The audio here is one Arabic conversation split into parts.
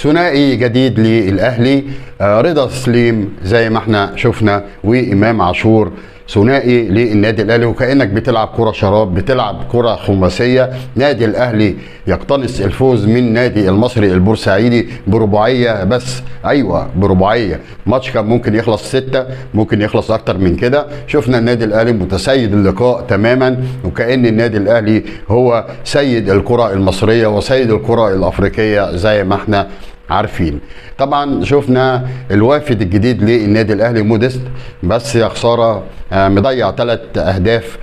ثنائي جديد للاهلي، رضا سليم زي ما احنا شفنا وامام عاشور، ثنائي للنادي الاهلي. وكانك بتلعب كره شراب، بتلعب كره خماسيه. نادي الاهلي يقتنص الفوز من نادي المصري البورسعيدي برباعيه، بس ايوه برباعيه. ماتش كان ممكن يخلص 6، ممكن يخلص اكتر من كده. شفنا النادي الاهلي متسيد اللقاء تماما، وكأن النادي الاهلي هو سيد الكره المصريه وسيد الكره الافريقيه زي ما احنا عارفين. طبعا شفنا الوافد الجديد للنادي الاهلي موديست، بس يا خساره مضيع 3 اهداف.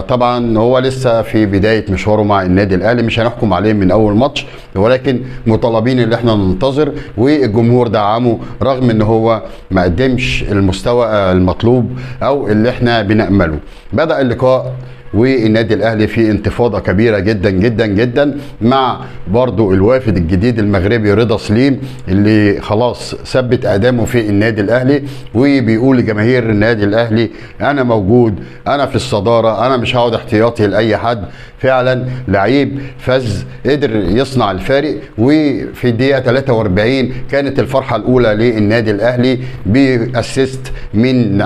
طبعا هو لسه في بدايه مشواره مع النادي الاهلي، مش هنحكم عليه من اول ماتش، ولكن مطالبين ان احنا ننتظر، والجمهور دعمه رغم ان هو ما قدمش المستوى المطلوب او اللي احنا بنأمله. بدأ اللقاء والنادي الاهلي في انتفاضه كبيره جدا جدا جدا، مع برضو الوافد الجديد المغربي رضا سليم اللي خلاص ثبت اقدامه في النادي الاهلي، وبيقول لجماهير النادي الاهلي انا موجود، انا في الصداره، انا مش هقعد احتياطي لاي حد. فعلا لعيب فز قدر يصنع الفارق. وفي الدقيقه 43 كانت الفرحه الاولى للنادي الاهلي باسيست من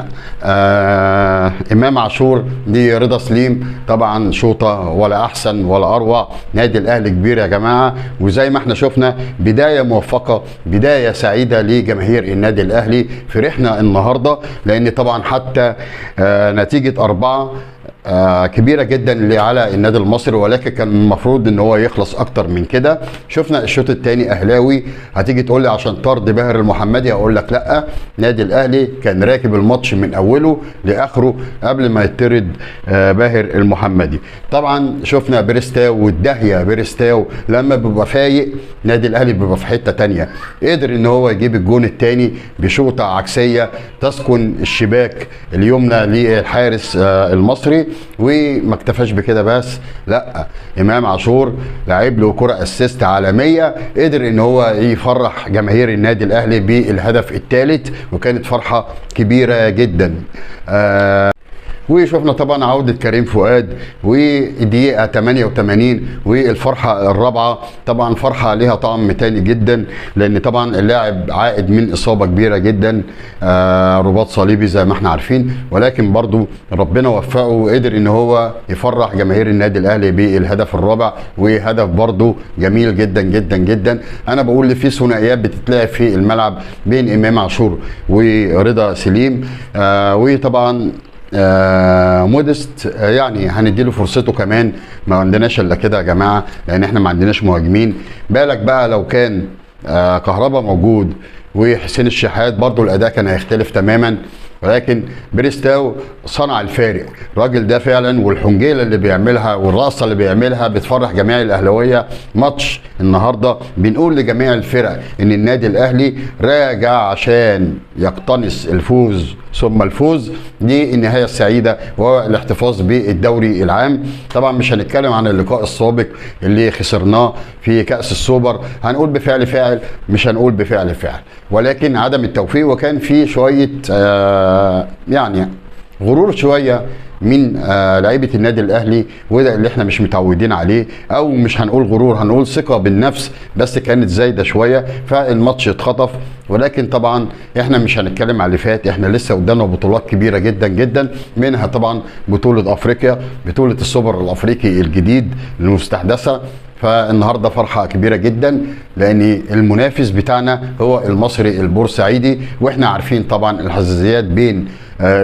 امام عاشور لرضا سليم. طبعا شوطه ولا احسن ولا اروع. نادي الاهلي كبير يا جماعه، وزي ما احنا شفنا بدايه موفقه، بدايه سعيده لجماهير النادي الاهلي. فرحنا النهارده لان طبعا حتى نتيجه 4 كبيرة جدا على النادي المصري، ولكن كان المفروض ان هو يخلص اكتر من كده. شفنا الشوط الثاني اهلاوي. هتيجي تقول لي عشان طرد باهر المحمدي، اقول لك لا، نادي الاهلي كان راكب الماتش من اوله لاخره قبل ما يطرد باهر المحمدي. طبعا شفنا بيرستاو والدهيه. بيرستاو لما بيبقى فايق نادي الاهلي بيبقى في حته ثانيه. قدر ان هو يجيب الجون الثاني بشوطه عكسيه تسكن الشباك اليمنى للحارس المصري. وما اكتفاش بكده بس، لا، امام عاشور لعب له كره اسيست عالميه، قدر ان هو يفرح جماهير النادي الاهلي بالهدف الثالث، وكانت فرحه كبيره جدا. وشفنا طبعا عودة كريم فؤاد والدقيقة 88 والفرحة الرابعة. طبعا فرحة ليها طعم تاني جدا، لأن طبعا اللاعب عائد من إصابة كبيرة جدا، رباط صليبي زي ما احنا عارفين، ولكن برضو ربنا وفقه وقدر إن هو يفرح جماهير النادي الأهلي بالهدف الرابع، وهدف برضو جميل جدا جدا جدا. أنا بقول لي في ثنائيات بتتلعب في الملعب بين إمام عاشور ورضا سليم، وطبعا موديست يعني هنديله فرصته كمان. ما عندناش الا كده يا جماعه، لان احنا ما عندناش مهاجمين. بالك بقى لو كان كهربا موجود وحسين الشحات، برضو الاداء كان هيختلف تماما. ولكن بيرستاو صنع الفارق. الراجل ده فعلا، والحنجيله اللي بيعملها والرقصه اللي بيعملها بتفرح جميع الاهلاويه. ماتش النهارده بنقول لجميع الفرق ان النادي الاهلي راجع عشان يقتنص الفوز ثم الفوز للنهايه السعيده والاحتفاظ بالدوري العام. طبعا مش هنتكلم عن اللقاء السابق اللي خسرناه في كاس السوبر، هنقول بفعل فاعل، مش هنقول بفعل فاعل، ولكن عدم التوفيق. وكان في شويه يعني غرور شويه من لعيبه النادي الاهلي، وده اللي احنا مش متعودين عليه، او مش هنقول غرور، هنقول ثقه بالنفس، بس كانت زايده شويه فالماتش اتخطف. ولكن طبعا احنا مش هنتكلم على اللي فات، احنا لسه قدامنا بطولات كبيره جدا جدا، منها طبعا بطوله افريقيا، بطوله السوبر الافريقي الجديد المستحدثه. فالنهارده فرحه كبيره جدا، لان المنافس بتاعنا هو المصري البورسعيدي، واحنا عارفين طبعا الحساسيات بين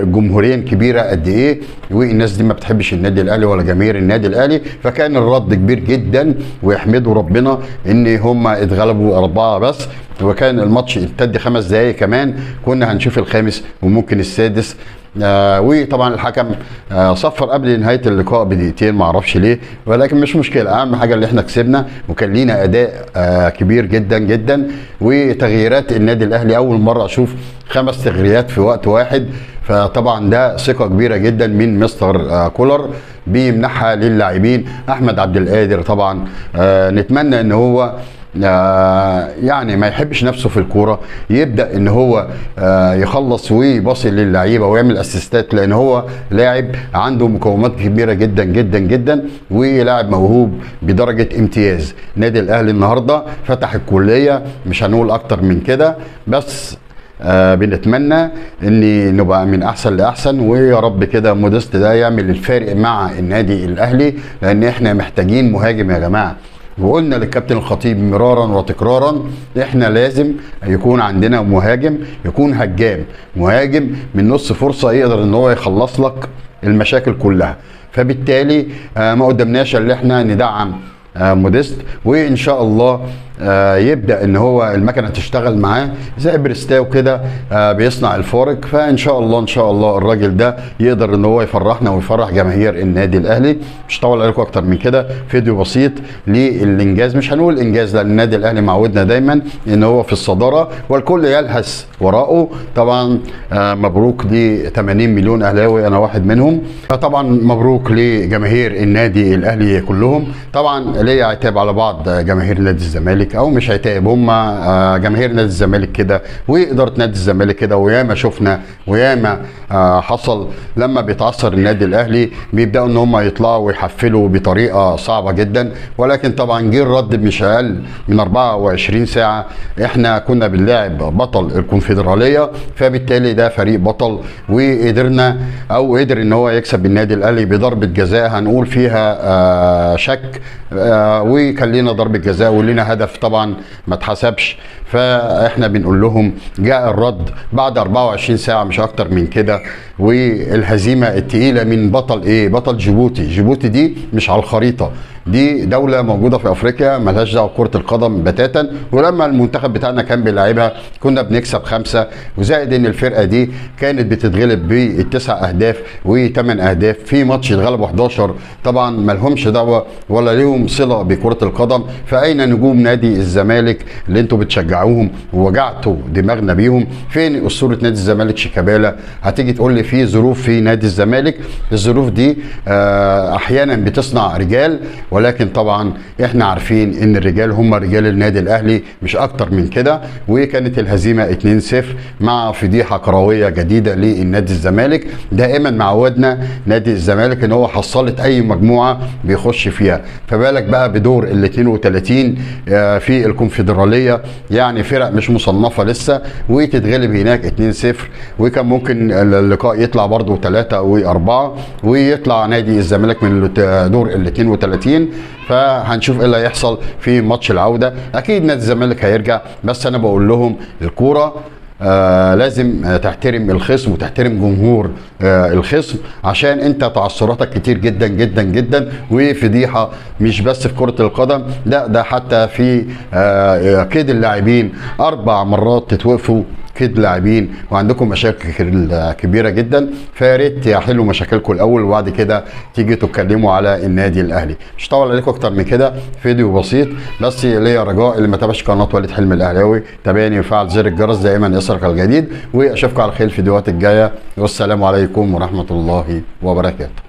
جمهورين كبيره قد ايه، والناس دي ما بتحبش النادي الاهلي ولا جماهير النادي الاهلي. فكان الرد كبير جدا، ويحمدوا ربنا ان هم اتغلبوا 4 بس، وكان الماتش امتد 5 دقايق كمان كنا هنشوف الخامس وممكن السادس. وطبعا الحكم صفر قبل نهايه اللقاء بدقيقتين، ما اعرفش ليه، ولكن مش مشكله. اهم حاجه اللي احنا كسبنا، وكان لينا اداء كبير جدا جدا. وتغييرات النادي الاهلي اول مره اشوف 5 تغييرات في وقت واحد، فطبعا ده ثقه كبيره جدا من مستر كولر بيمنحها للاعبين. احمد عبد القادر طبعا نتمنى ان هو يعني ما يحبش نفسه في الكوره، يبدا ان هو يخلص ويباصي للعيبه ويعمل اسيستات، لان هو لاعب عنده مقومات كبيره جدا جدا جدا، ولاعب موهوب بدرجه امتياز. نادي الاهلي النهارده فتح الكليه، مش هنقول اكتر من كده، بس بنتمنى ان نبقى من احسن لاحسن، ويا رب كده موديست ده يعمل الفارق مع النادي الاهلي، لان احنا محتاجين مهاجم يا جماعه. وقلنا للكابتن الخطيب مرارا وتكرارا احنا لازم يكون عندنا مهاجم، يكون هجام، مهاجم من نص فرصه يقدر ان هو يخلص لك المشاكل كلها. فبالتالي ما قدمناش اللي احنا ندعم موديست، وان شاء الله يبدا ان هو المكنه تشتغل معاه زي بريستاو كده بيصنع الفارق. فان شاء الله ان شاء الله الراجل ده يقدر ان هو يفرحنا ويفرح جماهير النادي الاهلي. مش هطول عليكم اكتر من كده، فيديو بسيط للانجاز، مش هنقول انجاز لان النادي الاهلي معودنا دايما ان هو في الصداره والكل يلهث وراءه. طبعا مبروك ل 80 مليون اهلاوي، انا واحد منهم. طبعا مبروك لجماهير النادي الاهلي كلهم. طبعا ليا عتاب على بعض جماهير نادي الزمالك، او مش عتاب، هم جماهير نادي الزمالك كده واداره نادي الزمالك كده، وياما شفنا وياما حصل لما بيتعثر النادي الاهلي بيبداوا ان هم يطلعوا ويحفلوا بطريقه صعبه جدا. ولكن طبعا جه الرد مش اقل من 24 ساعه. احنا كنا بنلاعب بطل الكونفدراليه، فبالتالي ده فريق بطل، وقدرنا او قدر ان هو يكسب النادي الاهلي بضربه جزاء هنقول فيها شك، وكان لنا ضربه جزاء ولنا هدف طبعا ما اتحسبش. فاحنا بنقول لهم جاء الرد بعد 24 ساعه مش اكتر من كده، والهزيمه الثقيله من بطل ايه؟ بطل جيبوتي. جيبوتي دي مش على الخريطه، دي دوله موجوده في افريقيا ملهاش دعوه بكره القدم بتاتا، ولما المنتخب بتاعنا كان بيلعبها كنا بنكسب 5، وزائد ان الفرقه دي كانت بتتغلب ب9 اهداف و8 اهداف في ماتش اتغلبوا 11. طبعا مالهمش دعوه ولا ليهم صله بكره القدم. فاين نجوم نادي الزمالك اللي انتوا بتشجعوهم ووجعتوا دماغنا بيهم؟ فين اسطوره نادي الزمالك شيكابالا؟ هتيجي تقول لي في ظروف في نادي الزمالك، الظروف دي احيانا بتصنع رجال، ولكن طبعا احنا عارفين ان الرجال هم رجال النادي الاهلي مش اكتر من كده. وكانت الهزيمه 2-0 مع فضيحه كرويه جديده للنادي الزمالك. دائما معودنا نادي الزمالك ان هو حصلت اي مجموعه بيخش فيها، فبالك بقى بدور ال 32 في الكونفدراليه، يعني فرق مش مصنفه لسه وتتغلب هناك 2-0. وكان ممكن اللقاء يطلع برضو 3 و4 ويطلع نادي الزمالك من دور ال 32. فهنشوف ايه اللي هيحصل في ماتش العوده. اكيد نادي الزمالك هيرجع، بس انا بقول لهم الكوره لازم تحترم الخصم وتحترم جمهور الخصم، عشان انت تعثراتك كتير جدا جدا جدا وفضيحه مش بس في كره القدم، لا ده حتى في كيد اللاعبين 4 مرات تتوقفوا كيد لاعبين وعندكم مشاكل كبيره جدا. فيا ريت تحلوا مشاكلكم الاول وبعد كده تيجي تتكلموا على النادي الاهلي. مش هطول عليكم اكتر من كده، فيديو بسيط بس. ليا رجاء اللي ما تابعش قناه وليد حلمي الاهلاوي تابعني وفعل زر الجرس دائما يصلك الجديد، واشوفكم على خير الفيديوهات الجايه، والسلام عليكم ورحمه الله وبركاته.